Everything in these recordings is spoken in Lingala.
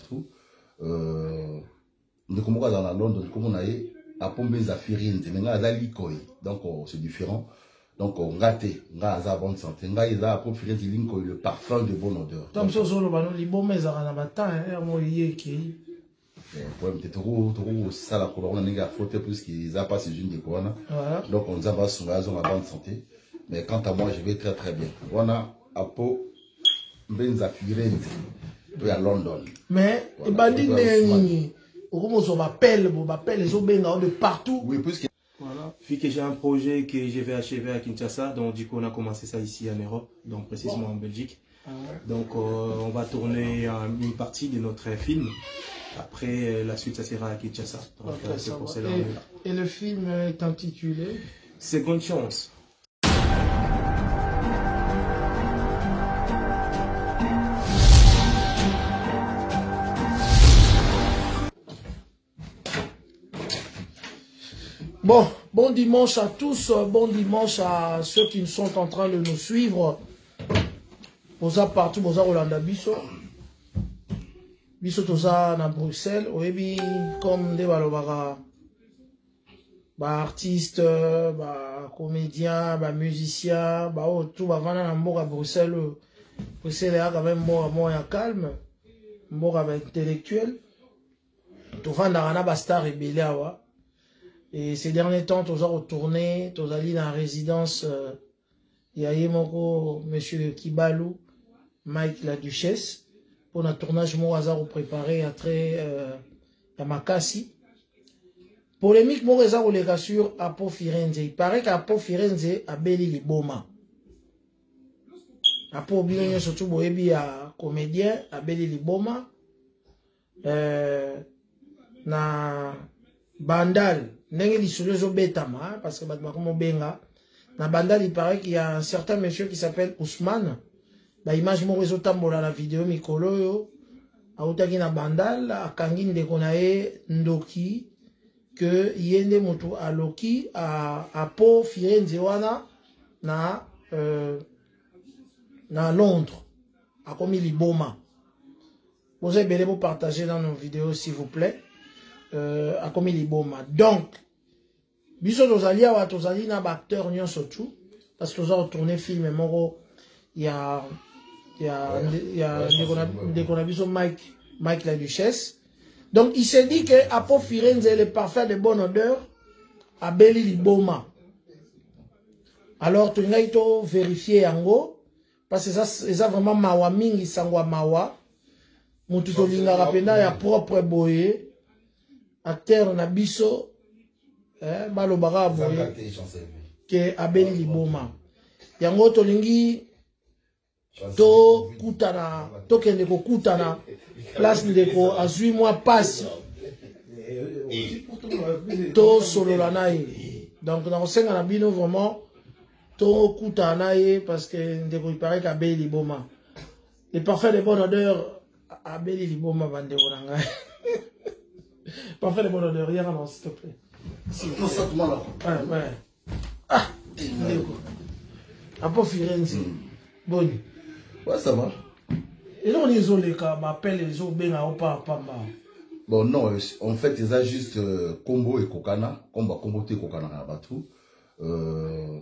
bateau. On est comme dans la Londres, comme on a eu à pomper les affaires, donc c'est différent. Donc on gâte, on a bonne santé, on a profité de le parfum de bonne odeur. Comme ça, on a les bons mais à la matin, ça la couronne, on a faute plus qu'ils a pas ces jeunes de couronne. Donc on a pas souvent la bonne santé. Mais quant à moi, je vais très très bien. On a à peau ben affaires à London. Mais et bandit on m'appelle les autres de partout. Oui, puisque voilà. Vu que j'ai un projet que je vais achever à Kinshasa, donc du coup on a commencé ça ici en Europe, donc précisément en Belgique. Donc on va tourner une partie de notre film. Après la suite ça sera à Kinshasa. Donc c'est pour cela. Et le film est intitulé Seconde chance. Bon dimanche à tous, bon dimanche à ceux qui sont en train de nous suivre. Boza partout, boza Rolanda Bisso. Bisso toza na Bruxelles. Oebi comme des balobara. Artistes, comédiens, musiciens, tout vana na mboka Bruxelles. Bruxelles est quand même moins calme. Mboka intellectuel. Tout vanda na star rebelle awa. Et ces derniers temps, tous ont retourné, tous allés dans la résidence, il y a Yemoko, monsieur Kibalou, Mike la Duchesse, pour un tournage mon hasard préparé à très, à Makassi. Polémique mon hasard ou les rassure à Pau Firenze. Il paraît qu'à Pau Firenze, à Beli Liboma. À Pau Biron, surtout, boebi à comédien, à Beli Liboma. Na Bandal. Ndenge lisolo zo betama parce que batma benga na Bandal il paraît qu'il y a un certain monsieur qui s'appelle Ousmane ba image mo rezo tambola la vidéo mikolo yo autaki na Bandal akangi ndeko na ye ndoki que yende moto aloki a Pau Firenze wana na Londres a komi liboma. Vous avez bien partager dans nos vidéos s'il vous plaît. A comme il est bon. Donc, biso tozali awa tozali na ba acteur nyonso tout parce que tozali tourner film moko il y a biso Mike la Duchesse. Donc il s'est dit que à Pau Firenze le parfum de bonne odeur a Beli Liboma. Alors tu n'as pas vérifié yango parce que ça vraiment mawa mingi sangwa mawa mutu to linga rapena ya propre boye. Acteur na biso balobaka boye ke abeli liboma yango tolingi to kutana to kende ko kutana place ndeko azui moi passe to solola naye donc na kosenga na bino vraiment to kutana ye parce que ndeko il paraît qu'abeli liboma les parfums de bonne odeur abeli liboma bandeko na ngai. Parfait de bonne odeur, rien à s'il te plaît. Non, ça tout mal. Ouais. Ah, à Pau Firenze. Bon. Ouais, ça va. Et là, on est isolé quand on m'appelle les autres, ben, à pas. Bon, non, en fait, ils ont juste Combo et Kokana. Combo et Kokana à Batou. On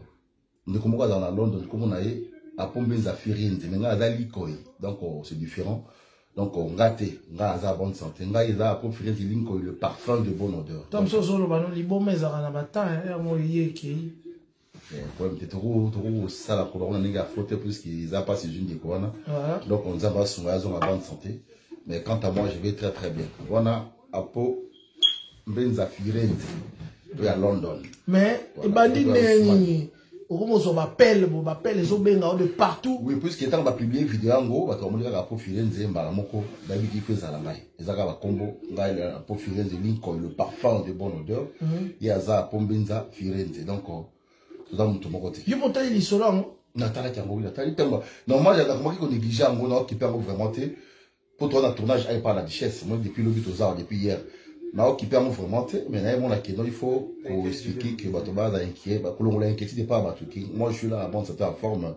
est comme dans la Londres, comme on a eu à pomper les affaires, donc c'est différent. Donc, on gâte, on a bonne santé, on a profité de le parfum de bonne odeur. Comme ça, les bons mais à la matin, ça la couronne, on a faute plus qu'ils a pas ces jeunes de couronne. Donc, on a pas souvent la bonne santé. Mais quant à moi, je vais très très bien. On a à Pau ben affaires à London. Mais, et bandit, on m'appelle les autres de partout. Oui, puisque quand on va publier une vidéo en gros, on va dire à Pau Firenze, David qui fait ça là-bas. Ils ont un combo, à Pau Firenze, le parfum de bonne odeur. Il y a ça à Pombenza Firenze. Donc, tout ça, tout mon côté. Je peux t'aller les solons. Nathalie Tiango, Nathalie Tiango. Normalement, il y a remarqué qu'on néglige un mot qui peut vraiment pour toi, dans le tournage, il par la Duchesse. Moi, depuis le but aux arts, depuis hier. Mais qui permet vraiment, mais là, il faut expliquer que Batoba est inquiet, que l'on l'inquiétude n'est pas Batouki. Moi, je suis là à bonne santé en forme.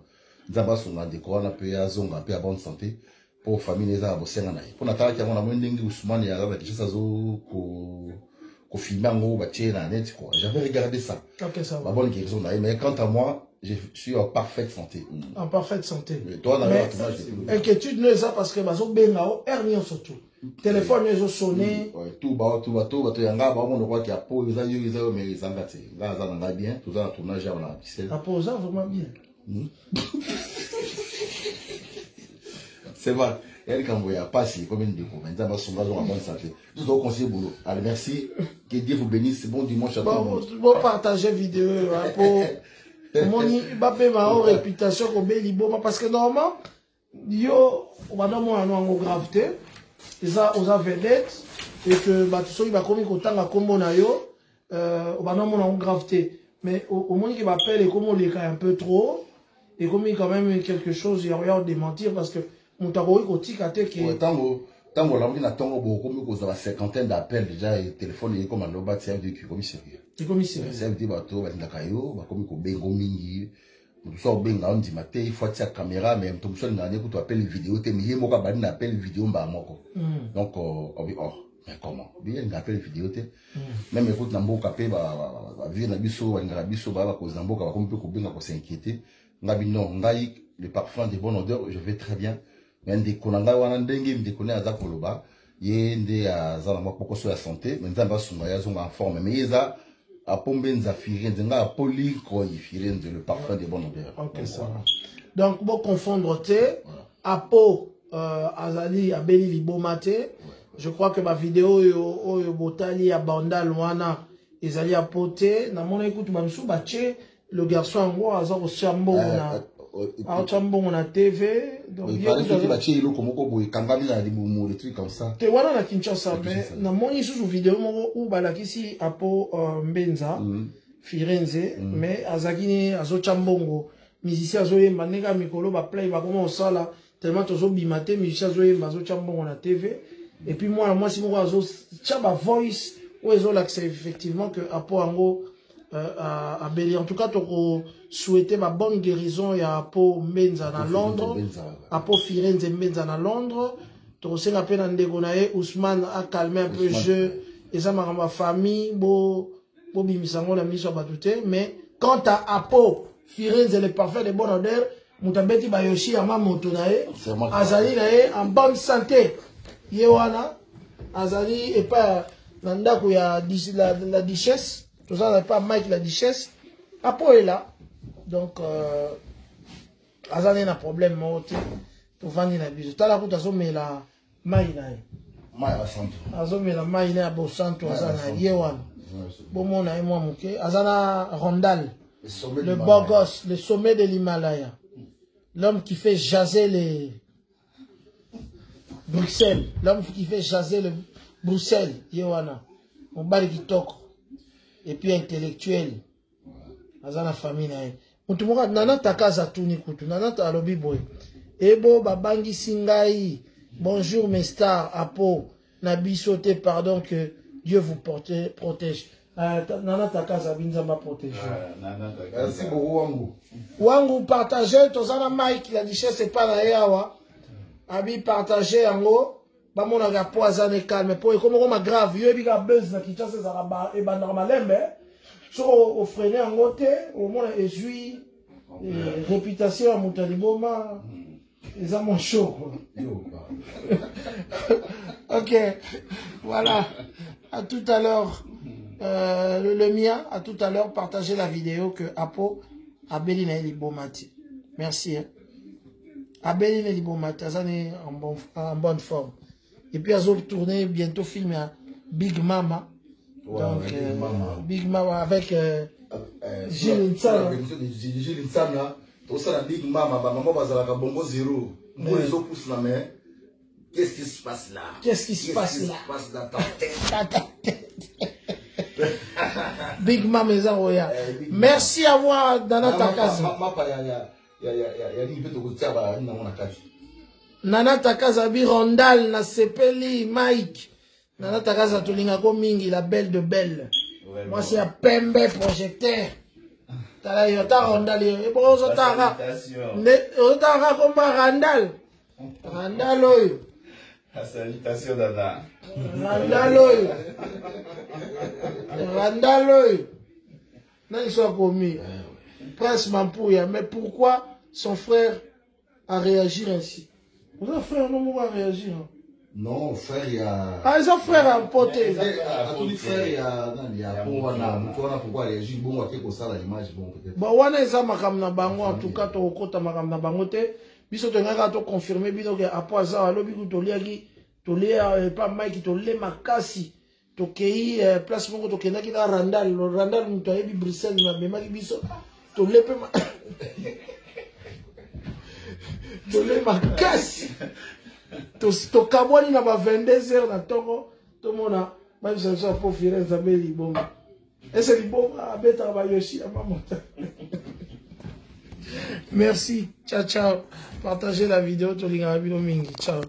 D'abord, on a des couronnes, un peu à bonne santé. pour famille les arbres c'est ngana pour natala qui a mon ndenge Ousmane ya ba kisa zo ko filmer ngo ba na net quoi. J'avais regardé ça. OK, ça va. Ba bonne guérison là, mais quant à moi, je suis en parfaite santé. En parfaite santé. Mais toi là, inquiétude ne ça parce que bazo bengao hernie surtout. Téléphone les sonné. Ouais, tout yanga ba mon roi qui a posé ça yo mais zanga te. Là ça va bien, tout ça tournage à la piscine. A posé vraiment bien. C'est vrai. Elle quand vous y a passé comme une déco, maintenant va son en bonne santé. Tout au conseil boulot. Allez, merci. Que Dieu vous bénisse. Bon dimanche à tous. Bon partager vidéo pour mon Mbappé ma réputation comme Belibo parce que normalement yo on va dans mon gravité. Ils ont vedette et que bah tout ça il va comme autant à combo na yo on va dans mon gravité. Mais au moins qui m'appelle et comme on les un peu trop et comme il quand même quelque chose il y a rien à démentir parce que mon tabouille côté que tant la mine attend beaucoup comme ça cinquantaine d'appels déjà et téléphone il comme en bas c'est du commissaire. C'est commissaire. C'est du bateau ba ndakayo ba comme ko bengo mingi. Tout ça benga on dit matin il faut tirer caméra mais tout ça ngane ko to appel vidéo te mi mo ka ba na appel vidéo mba moko. Donc mais comment bien on appelle vidéo te même écoute na mboka pe ba vie na biso ba ngara biso ba ko za mboka ba comme ko benga ko s'inquiéter ngabi non ngai le parfum de bonne odeur je vais très bien. Mais ndekonanga wana ndenge ndekone aza koloba ye nde aza na moko so ya santé mais nzamba sunga ya zonga en forme mais yeza a pombe nza firenze nga poli ko firenze le parfum de bonne odeur. OK, ça va. Donc bon confondre te apo azali abeli libomate. Je crois que ma vidéo yo botali ya bandal wana ezali apote na mona écoute mamsu bache le garçon ngo aza ko chambo na a chambo na TV donc il paraît que bache ilo komoko boy kangami na libumu des trucs comme ça. Te wana na Kinshasa mais na moni sous vidéo moko ou balakisi apo Mbenza Firenze mais azakini azo chambongo musicien azo yemba nega mikolo ba play ba comment sala tellement tozo bimate musicien azo yemba azo chambongo na TV et puis moi si moi azo chaba voice ou ezo l'accès effectivement que apo ango à Béli. En tout cas, tu souhaiter ma bonne guérison et à Apo Mbenza na Londres, Apo Firenze Mbenza na Londres. Tu sais la peine en dégonaé, Ousmane a calmé un peu le jeu, et ça m'a ma famille, bimisango la mise sur batouté. Mais quant à Apo Firenze, le parfait de bonne odeur, Moutabeti Bayoshi ama motonae, Azali nae en bonne santé. Yewana, Azali et pas nanda où il y a la duchesse. Tout ça n'est pas Mike la duchesse. Apo est là. Donc, Azali n'a problème, moi, tu vas venir la bise. Tu as la route à sommer la maïna. Maïna santo. À sommer la maïna à Bosanto, Azana, Yewan. Bon, mon ami, moi, mouké. Azana Rondal. Le beau gosse, le sommet de l'Himalaya. L'homme qui fait jaser les Bruxelles. L'homme qui fait jaser le Bruxelles, Yewana. On bat qui toque. Et puis intellectuel. Azana famille nae. Mutumoka nana takaza tuni kutu. Nana ta alobi boy. Ebo babangi singai. Bonjour mes stars. Apo. Nabi sauté pardon que Dieu vous protège. Nana takaza binzamba protège. Merci beaucoup Wangu. Wangu partagez. Tozana Mike la duchesse c'est pas na yawa. Abi partagez yango. Ba mona ga poisane calme po comme on grave yo bi ga buzz na Kinshasa za ba e banda malembe so au freiner en côté au moins esui réputation à Montaliboma ils ont mon chaud. OK, voilà, à tout à l'heure le mien à tout à l'heure partagez la vidéo que Apo Abeli na Libomati. Merci hein. Abeli na Libomati azane en bonne forme. Et puis, ils ont tourné bientôt film à Big Mama. Ouais, donc, Big Mama avec Gilles Nsana. Gilles Nsana. Tout ça, la Big Mama, maman va à la bongo zéro. Moi, les autres poussent la main. Qu'est-ce qui se passe là? Qu'est-ce qui se passe là? Dans ta tête. Big Mama, merci à vous, Nana Takaza. Nana Takaza bi Rondal na sepeli Mike. Nana Takaza tulinga ko mingi la belle de belle. Moi c'est un pembe projecteur. Tala yo ta Rondal yo. E bo zo tara. Ne o tara ko ma Rondal. Randal oyo. Salutations Dada. Randal oyo. Randal oyo. Nani soit commis. Prince Mampouya. Mais pourquoi son frère a réagi ainsi? Votre frère non va réagir. Non, frère, il y a... Ah, ils ont frère à emporter. Tous frère, il y a... Pourquoi réagir? Bon, on va ça l'image, bon, peut-être. Bon, on a ça, ma bango, en tout cas, tu as ma bangote. Biso, tu as confirmé, biso, que après ça, alors, biso, tu as pas Mike, tu as ma cassi. Tu as place, mon tu as Randal. Le Randal, tu as Bruxelles, mais biso, tu as tu as ma cassi. To kabwani na ba 22h na tongo to mona ba bisa so po firenze za beli bomba ese li bomba abeta ba yoshi amamota. Merci, ciao ciao, partagez la vidéo to linga bino mingi, ciao.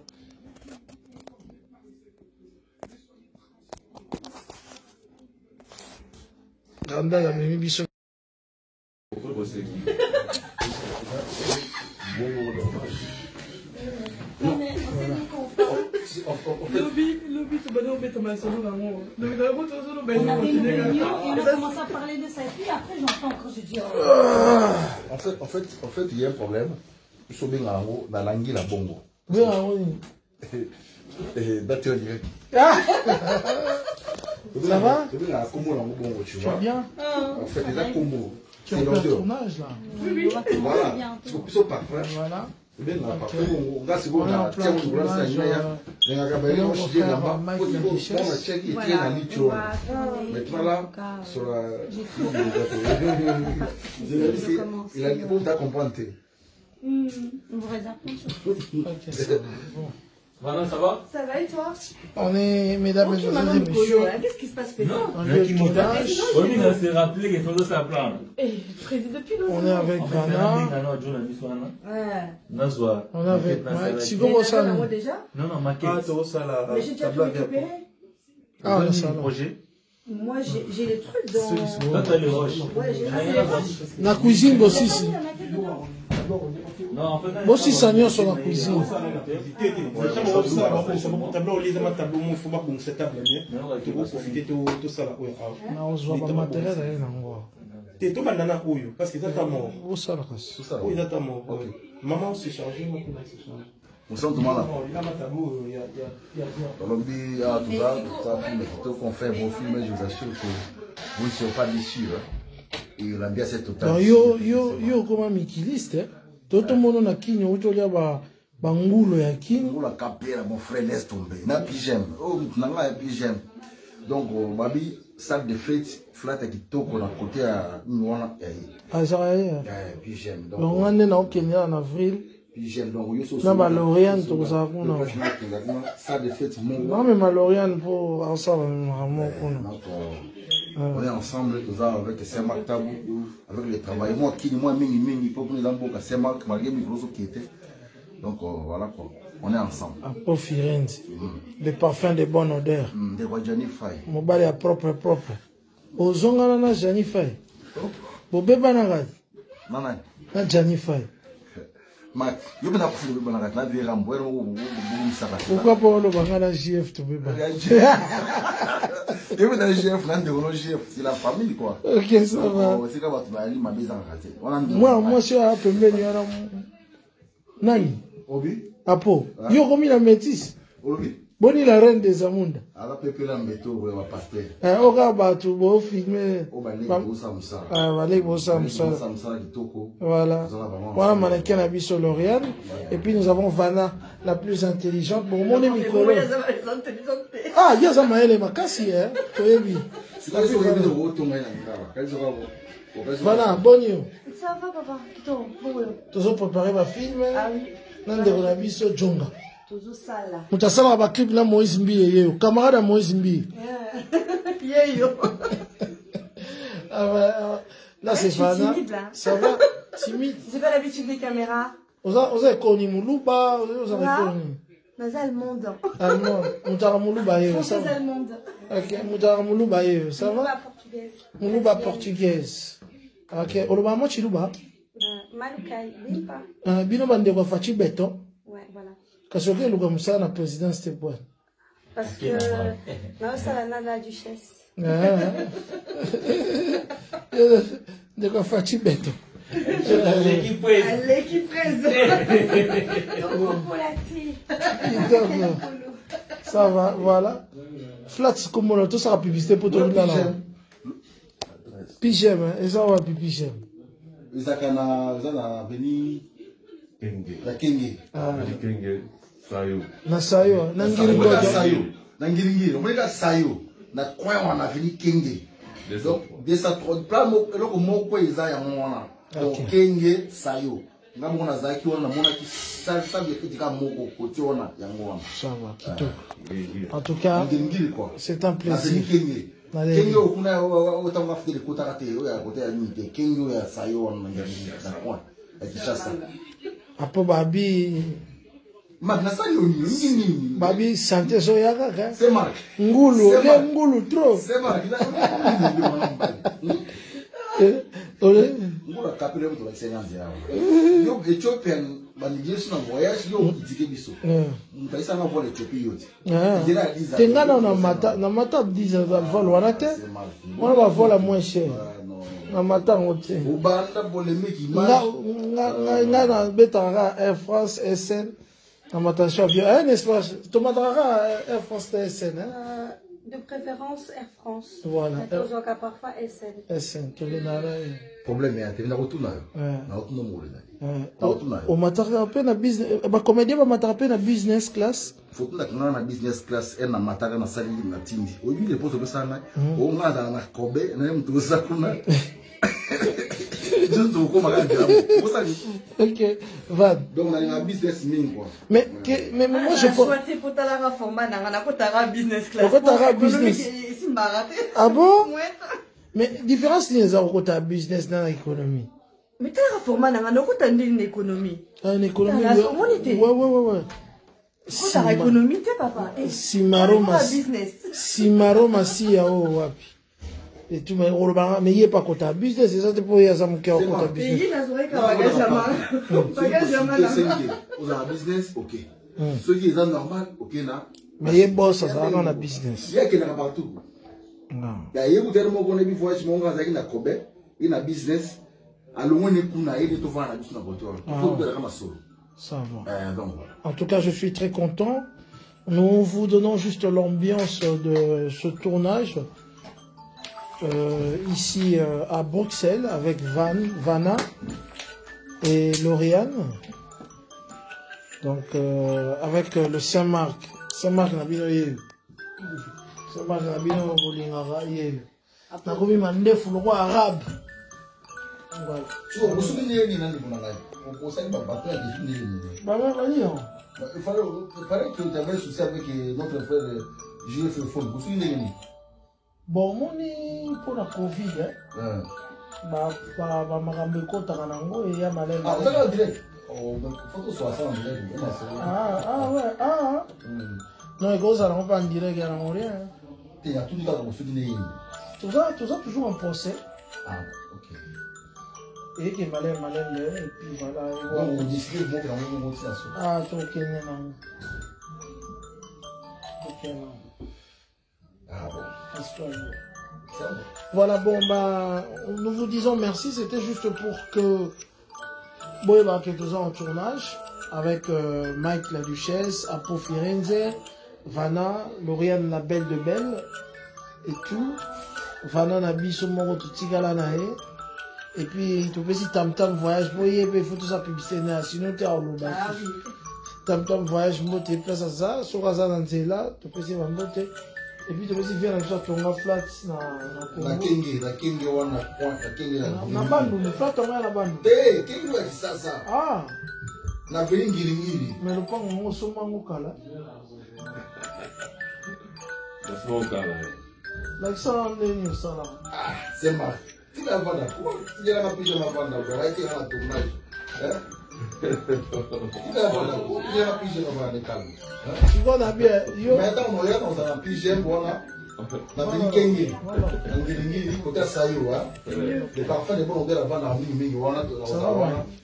Ganda ya mimi biso Lobby, tu vas nous mettre ma solo dans mon. Il a commencé à parler de ça et puis après j'entends quand je dis. En fait, il y a un problème. Ils sont bien dans l'anguille la bongo. bien oui. D'accord. Ça va? Tu vas bien? En fait, les combo. Tu as un tournage là. Oui. Voilà. Tu peux pas parfait. Voilà. C'est bien parfait. On va se voir là. Tiens, on va se dire. Il y a un gabarit, on se dit là-bas. Faut dire bon, on a checké, il tient la ligne. Maintenant là, sur la. Il a dit bon, t'as compris. On va réserver. Voilà, ça va? Ça va et toi? On est, mesdames et messieurs, qu'est-ce qui se passe, Pédro? on est au tournage. On s'est rappelé qu'il faut ça plan. Depuis longtemps. On est avec Vanna. On est avec Mike. Si vous voulez ça, moi déjà? Non, maquette. Ah, c'est ça là. Mais j'ai déjà tout récupéré. ah, on est ça. Projet. Moi, j'ai les trucs dans. Toi, t'as les roches. Ouais, j'ai les roches. La cuisine aussi. Non, en fait, Aussi, ça n'y est sur la cuisine. On se voit pas matériel d'ailleurs dans T'es tout banana ouyo parce que ça t'a mort. où ça la casse. Tout ça. Oui, ça t'a mort. Maman s'est chargée, moi qui m'a chargé. On sent tout le monde là. Il a ma tabou, il y a. Colombie, ah, tout ça, film, les photos qu'on fait, vos films, je vous assure que vous ne serez pas déçus. Et l'ambiance est totale. Donc, yo, comment mikiliste, hein? Tout le monde a qui nous dit bangulo ya king. Pour la capère, mon frère, laisse tomber. Na pijama. Oh, nanga ya pijama. Donc, babi, salle de fête, flat qui toko na côté à Nwana. Ah, ça va y pijama. donc, on est au Kenya en avril. Pijama. Donc, yo so. Na Malorian, tout ça, on a. Salle de fête, non, mais Malorian pour ensemble, on est ensemble, tout ça, avec Saint-Marc Tabou, avec les travailleurs. Moi, qui, moi, mingi, pour que nous avons Saint-Marc, malgré mes gros qui étaient. Donc, voilà quoi. On est ensemble. À Firenze. Les parfums de bonne odeur. Des rois Janify. Mon bal est propre. Aux ongles, on a Janify. Bobeba Nagad. Non. Na Janify. Mais, je ne sais pas si vous avez un peu de pourquoi pas le bangala JF to beba? Je veux dire, GF, c'est la famille quoi. Ok, ça va. C'est comme ma maison. Moi, je suis à Pembeli. Nani? Obi? Apo. Yo, comme il a métis. Obi? Boni la reine des Amunda. Alors, Pepe Lambeto, vous avez pasteur. Oka Batu, bo filmé. Voilà. Voilà, mannequin a sur Lauriane. Et puis nous avons Vanna, la plus intelligente. Bon, mon ami Colo. Ah, il y a ça, Maëlle Makassi, hein. Vanna, bon yo. Ça va, papa. Tous ont préparé ma film. Ah oui. Nande Ronabiso Djonga. Toujours ça là. Mutasala ba clip na Moïse Mbi yeyo. Camarade à Moïse Mbi. Yeyo. Là c'est Vanna. Ça va? Timide. J'ai pas l'habitude des caméras. Vous avez connu Moulouba, vous avez connu. Mais allemande. Allemand. Moutara Moulouba yeyo. Française allemande. Ok, Moutara Moulouba yeyo. Ça va? Moulouba portugaise. Moulouba portugaise. Ok, Oloba mo chiluba? Malukai, Bimpa. Bino bande kwa fachi beto. Ouais, voilà. Kasoke Luka Moussa na président c'était quoi? Parce que non, c'est la nana duchesse. De quoi Fati Beto. L'équipe presse. L'équipe présente. Ça va, voilà. Flats comme on a tout ça publicité pour tout le monde. Pichem, et ça va Pichem. Ils ont venu la Kenge. Na sayo, na ngiringo sayo. Na ngiringo, on est sayo. Na coin on a venu Kenge. Donc de ça plan eloko moko eza ya mwana. Donc Kenge sayo. Ngambo na zaki wana mona ki sa bitika moko côté wana ya mwana. Ça va, kitoko. En tout cas, c'est un plaisir. Kenge okuna otanga fite kota kate ya kota ya nite. Kenge ya sayo wana na coin. Ekishasa. Apo babi Babi Babi santé soya kaka. C'est Marc. Ngulu, ngulu trop. C'est Marc. Ngulu kapile mtu la senganzi yao. Yo Ethiopian bandigesu na voyage yo idike biso. Mbaisa na vola Ethiopia yote. Tengana na mata 10 vol wana te. On va voler moins cher. Na mata ngote. Ubanda polémique image. Na betara Air France SN. Attention, n'est-ce pas? Tu m'attendras Air France SN. De préférence Air France. Voilà. Mais parfois SN. SN. Tu viens problème est tu viens retourner. Na retourner mole. On m'attrape na business. Ba comédien ba m'attraper na business class. Faut que na business class na mataka na sali na tindi. Oyi le pose ça na. O ngada na kobe na mtu zakuna. Ok, Van. Donc, on a un business mine, quoi. Mais moi, je pense. Je pour la format, on a business class. Pourquoi tu as business? Ah bon? Mais différence, les autres business dans l'économie. Mais tu as format, on a une économie. Une économie. Ouais. Tu as économie, papa. Simaro Massi, wapi. Et tu me remarques, mais il n'y a pas quota business, c'est ça, tu peux y avoir un quota business. Il y a un business, ok. Ceux qui sont normal, ok, là. Mais il y a un boss, ça va dans la business. Il y a quelqu'un partout. Il y a un tellement qu'on a vu voyage, mon gars, il y a Kobe, il y a business. Alors, on est pour naïr, il est devant la business dans votre ça va. En tout cas, je suis très content. Nous vous donnons juste l'ambiance de ce tournage. Ici à Bruxelles avec Vanna et Lauriane. Donc avec le Saint-Marc. Saint-Marc n'a bien eu. Saint-Marc n'a bien eu. N'a pas eu mandef le roi arabe. Voilà. Tu vois, vous souvenez de l'année qu'on a eu. On s'est dit, il fallait que tu avais souci avec notre frère Jules Fefon. Vous souvenez de bon, pour la Covid, il y a malade. Ah, vous avez direct. Oh, donc, il faut que ce soit ça en direct. Non, les gars, ça ne va pas en direct, il y a rien. Il y a tout le temps que vous souvenez. Tout ça, toujours en procès. Ah, ok. Et qui est malade, et puis voilà. Donc, on décide de monter dans le monde. Ah, tu ok, non. Ok, non. Ah bon. Voilà, bon, bah, nous vous disons merci. C'était juste pour que Boy va quelques ans en tournage avec Mike la Duchesse, Apo Firenze, Vanna, Lauriane la Belle de Belle et tout. Vanna Nabiso Moro Tutigala Nae. Et puis, tu peux si Tam Tam voyage, Boy, il faut tout ça publicité, sinon tu es en Loba. Tam Tam voyage, moi, tu es place à ça, sur Razan là, tu peux si Mambote. Et puis tu vas dire que tu as flat na Kenge wana la Kenge na bandu le flat on a la bandu Kenge wa kisasa ah na ngiri mais le pango mo soma ngokala c'est bon kala like ça on est ni ça là ah c'est mal tu vas voir comment tu viens na pige na banda on va être en tournage tu vois na bien yo mais attends moi on ça na pige voilà na Kenge ngiri côté sayo hein les parfums de bon on la vendre en mingi wana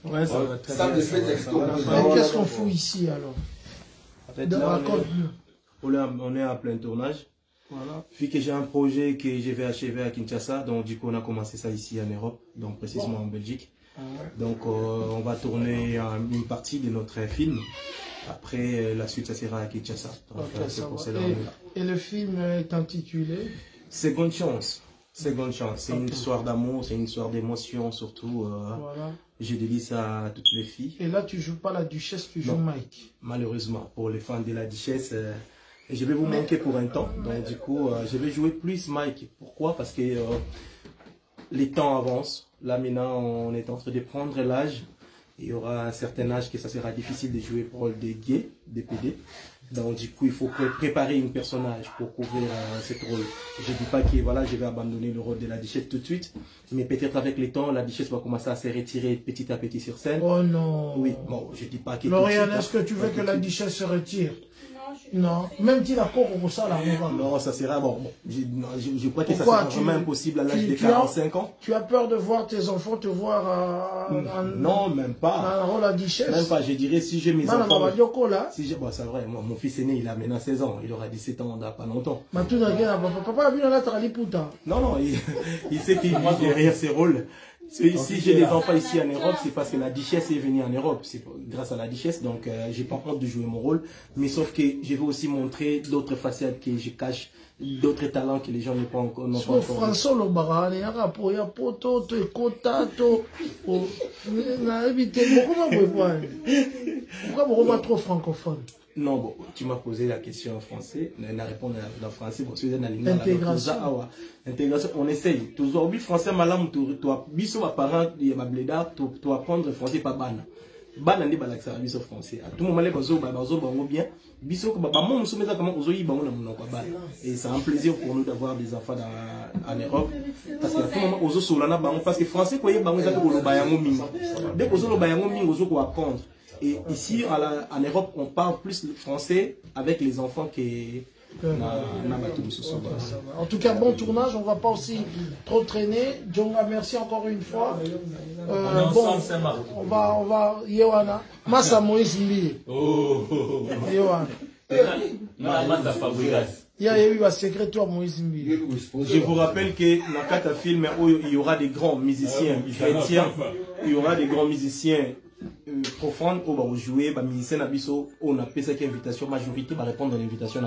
ouais ça va ça le fait exto qu'est-ce qu'on fout ici alors fait, De là, raconte-nous. on est en plein tournage. Voilà. Puis que j'ai un projet que je vais achever à Kinshasa, donc du coup on a commencé ça ici en Europe, donc précisément en Belgique. Donc on va tourner une partie de notre film. Après la suite ça sera à Kinshasa. Donc, c'est pour cela et le film est intitulé Seconde Chance. Seconde Chance. C'est une histoire d'amour, c'est une histoire d'émotion surtout. voilà. Je dédie ça à toutes les filles. Et là tu joues pas la duchesse, tu joues Mike. Malheureusement pour les fans de la duchesse. Je vais vous manquer pour un temps, donc du coup, je vais jouer plus Mike. Pourquoi? Parce que les temps avancent. Là maintenant, on est en train de prendre l'âge. Il y aura un certain âge que ça sera difficile de jouer pour le rôle des gays, des PD. Donc du coup, il faut préparer un personnage pour couvrir ce rôle. Je ne dis pas que voilà, je vais abandonner le rôle de la duchesse tout de suite, mais peut-être avec le temps, la duchesse va commencer à se retirer petit à petit sur scène. Oh non. Oui, bon, je ne dis pas que Lauriane, est-ce que tu veux que la duchesse se retire? Non, même si d'accord pour ça, là, on va. Non, ça sera bon. Je crois que Pourquoi? Ça sera vraiment impossible à l'âge de 45 ans. Tu as peur de voir tes enfants te voir non, même pas. Dans le rôle à duchesse. Même pas, je dirais si j'ai mes enfants. Si bon, c'est vrai, mon fils aîné, il a maintenant 16 ans. Il aura 17 ans dans pas longtemps. Papa a vu dans la Traliputa. Non, il sait qu'il vit derrière ses rôles. Si j'ai des enfants ici en Europe, c'est parce que la duchesse est venue en Europe. C'est grâce à la duchesse, donc j'ai pas honte de jouer mon rôle. Mais sauf que je vais aussi montrer d'autres facettes que je cache, d'autres talents que les gens n'ont pas encore. François Lobara, il y a pour y a poto, to kotato. Na éviter pourquoi pas trop francophone. Non, bon, tu m'as posé la question en français, on a répondu en français, bon, c'est une intégration. Intégration, on essaye. Toujours, oui, français, malam, tu biso, apparent, il y a ma bléda, tu apprendre français, pas ban. Ban, on dit, balak, biso français. À tout moment, les bazo, bien, biso, maman, nous sommes comment, ozo, ils, et c'est un plaisir pour nous d'avoir des enfants en Europe. Parce qu'à tout moment, ozo, solana, parce que français, quoi, ils, dès qu'ozo, le bayango, ozo, quoi apprendre. Et ici, en Europe, on parle plus le français avec les enfants que en tout cas, bon tournage, on ne va pas aussi trop traîner. Djonga, merci encore une fois. Bon, on va, Yewana, Massa Moïse Mbi. Yewana. Massa Fabregas. Il y a eu un secrétaire Moïse Mbi. Je vous rappelle que dans le cadre film, il y aura des grands musiciens chrétiens, il y aura des grands musiciens profondes où on va jouer, les musiciens on a fait cette invitation, majorité va répondre à l'invitation.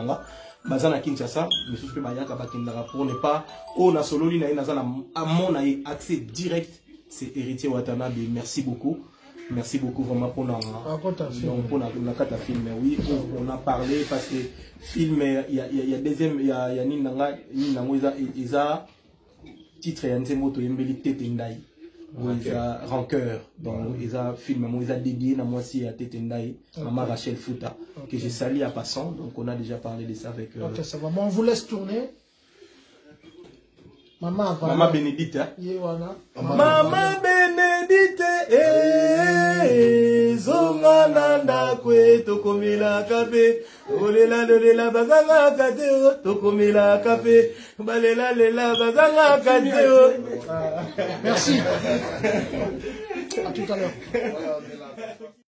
Bazana Kinshasa, mais ce que pour ne pas, on a solo à mon accès direct, c'est Héritier Watanabe. Merci beaucoup. Merci beaucoup vraiment pour la film. Oui, on a parlé parce que film, il y a deuxième, il y a Ninanga, Isa, titre, il y a une moto, Tendai. Il a rancœur, donc il a film, il a dédié à moi aussi à Tendai, Maman Rachel Fouta, que j'ai sali à passant, donc on a déjà parlé de ça avec. Ok, ça va. Bon, on vous laisse tourner. Maman Bénédicte. Maman Bénédicte, zonga nanda kwe tokomela café, olela bazanga kadeo tokomela café, balela bazanga kadeo. Merci. À tout à l'heure.